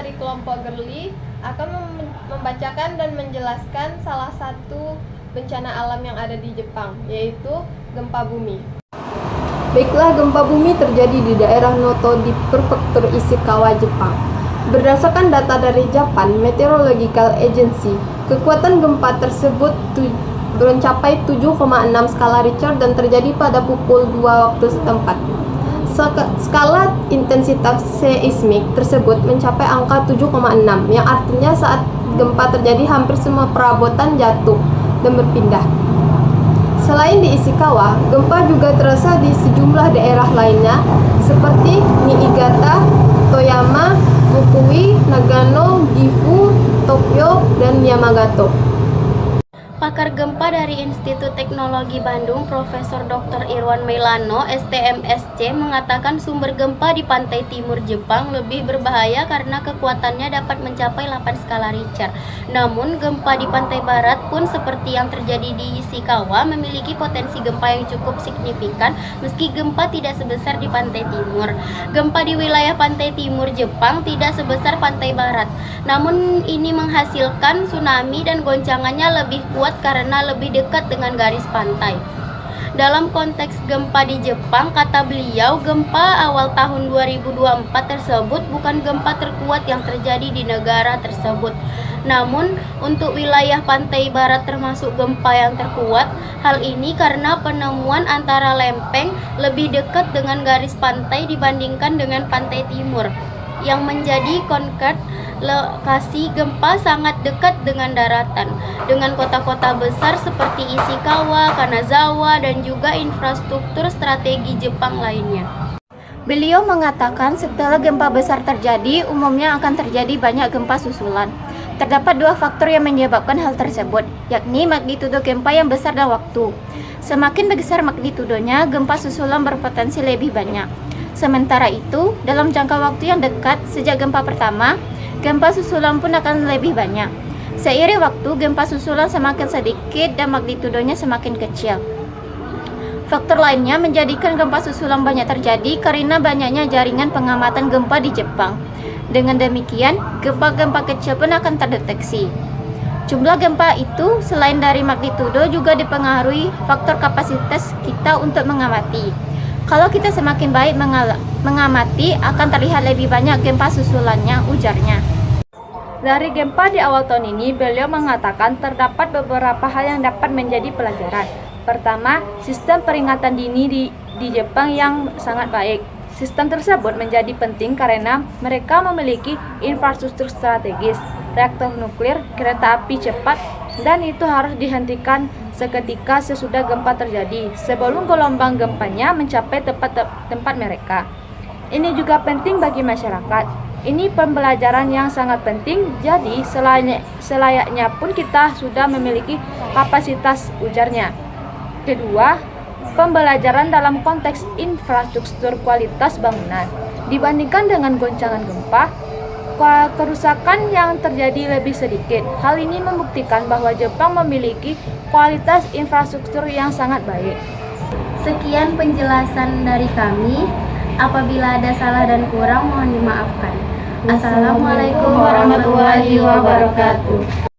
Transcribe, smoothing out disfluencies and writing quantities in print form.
dari kelompok Gerli akan membacakan dan menjelaskan salah satu bencana alam yang ada di Jepang, yaitu gempa bumi. Baiklah, gempa bumi terjadi di daerah Noto di prefektur Ishikawa, Jepang. Berdasarkan data dari Japan Meteorological Agency, kekuatan gempa tersebut mencapai 7,6 skala Richter dan terjadi pada pukul 2 waktu setempat. Skala intensitas seismik tersebut mencapai angka 7,6, yang artinya saat gempa terjadi hampir semua perabotan jatuh dan berpindah. Selain di Ishikawa, gempa juga terasa di sejumlah daerah lainnya seperti Niigata, Toyama, Fukui, Nagano, Gifu, Tokyo, dan Yamagata. Pakar gempa dari Institut Teknologi Bandung, Profesor Dr. Irwan Mailano, STMSC, mengatakan sumber gempa di pantai timur Jepang lebih berbahaya karena kekuatannya dapat mencapai 8 skala Richter. Namun, gempa di pantai barat pun seperti yang terjadi di Ishikawa memiliki potensi gempa yang cukup signifikan meski gempa tidak sebesar di pantai timur. Gempa di wilayah pantai timur Jepang tidak sebesar pantai barat. Namun, ini menghasilkan tsunami dan goncangannya lebih kuat karena lebih dekat dengan garis pantai. Dalam konteks gempa di Jepang, kata beliau, gempa awal tahun 2024 tersebut bukan gempa terkuat yang terjadi di negara tersebut. Namun, untuk wilayah pantai barat termasuk gempa yang terkuat. Hal ini karena penemuan antara lempeng lebih dekat dengan garis pantai dibandingkan dengan pantai timur, yang menjadi konkret. Lokasi gempa sangat dekat dengan daratan, dengan kota-kota besar seperti Ishikawa, Kanazawa, dan juga infrastruktur strategi Jepang lainnya. Beliau mengatakan setelah gempa besar terjadi, umumnya akan terjadi banyak gempa susulan. Terdapat dua faktor yang menyebabkan hal tersebut, yakni magnitudo gempa yang besar dan waktu. Semakin besar magnitudonya, gempa susulan berpotensi lebih banyak. Sementara itu, dalam jangka waktu yang dekat sejak gempa pertama, gempa susulan pun akan lebih banyak. Seiring waktu, gempa susulan semakin sedikit dan magnitudonya semakin kecil. Faktor lainnya menjadikan gempa susulan banyak terjadi karena banyaknya jaringan pengamatan gempa di Jepang. Dengan demikian, gempa-gempa kecil pun akan terdeteksi. Jumlah gempa itu selain dari magnitudo juga dipengaruhi faktor kapasitas kita untuk mengamati. Kalau kita semakin baik mengamati, akan terlihat lebih banyak gempa susulannya, ujarnya. Dari gempa di awal tahun ini, beliau mengatakan terdapat beberapa hal yang dapat menjadi pelajaran. Pertama, sistem peringatan dini di Jepang yang sangat baik. Sistem tersebut menjadi penting karena mereka memiliki infrastruktur strategis, reaktor nuklir, kereta api cepat, dan itu harus dihentikan seketika sesudah gempa terjadi, sebelum gelombang gempanya mencapai tempat mereka. Ini juga penting bagi masyarakat. Ini pembelajaran yang sangat penting, jadi selayaknya pun kita sudah memiliki kapasitas, ujarnya. Kedua, pembelajaran dalam konteks infrastruktur kualitas bangunan. Dibandingkan dengan goncangan gempa, kerusakan yang terjadi lebih sedikit. Hal ini membuktikan bahwa Jepang memiliki kualitas infrastruktur yang sangat baik. Sekian penjelasan dari kami. Apabila ada salah dan kurang, mohon dimaafkan. Assalamualaikum warahmatullahi wabarakatuh.